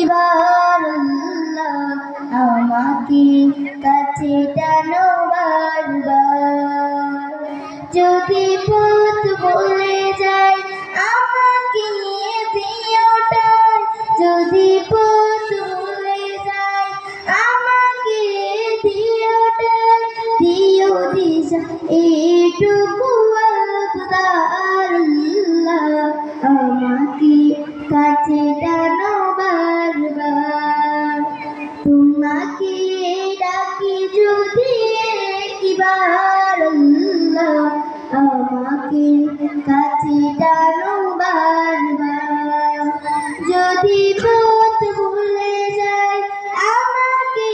কিবার আল্লাহ আমাকে কাছে টানো বারবার। যদি পথ ভুলে যাই আমাকে দিও টান, যদি পথ ভুলে যাই আমাকে দিও টান, দিও দিশা এইটুকু আবদার আল্লাহ আমাকে কাছে টানো বারবার। তোমাকে ডাকি যদি একবার আল্লাহ আমাকে কাছে টানো বারবার। যদি পথ ভুলে যাই আমাকে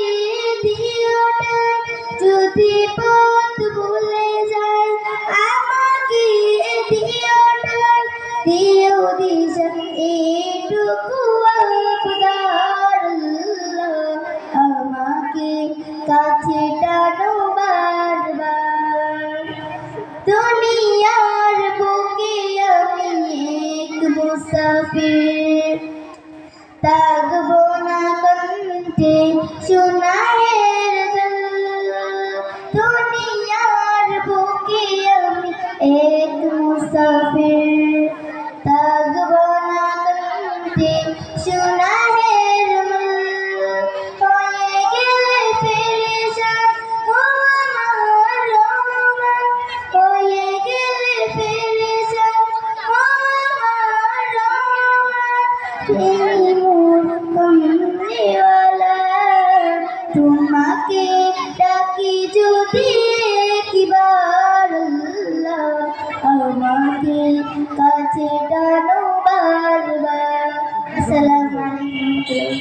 দিও টান, যদি পথ ভুলে যাই আমাকে দিও টান, দিও দিশা এইটুকু আবদার আল্লাহ আমাকে কাছে টানো বারবার। দুনিয়ার বুকে আমি এক মুসাফির, থাকবো না কণ্ঠে সোনাহের দল। দুনিয়ার বুকে আমি এক মুসাফির, থাকবো না কণ্ঠে সোনাহের দল। হয়ে গেলে পেরেশান ও আমার রহমান, হয়ে গেলে পেরেশান ও আমার রহমান। তুমি মোর কমলিওয়ালা, তোমাকে ডাকি যদি একবার আল্লাহ আমাকে কাছে টানো বারবার। আসসালামু আলাইকুম।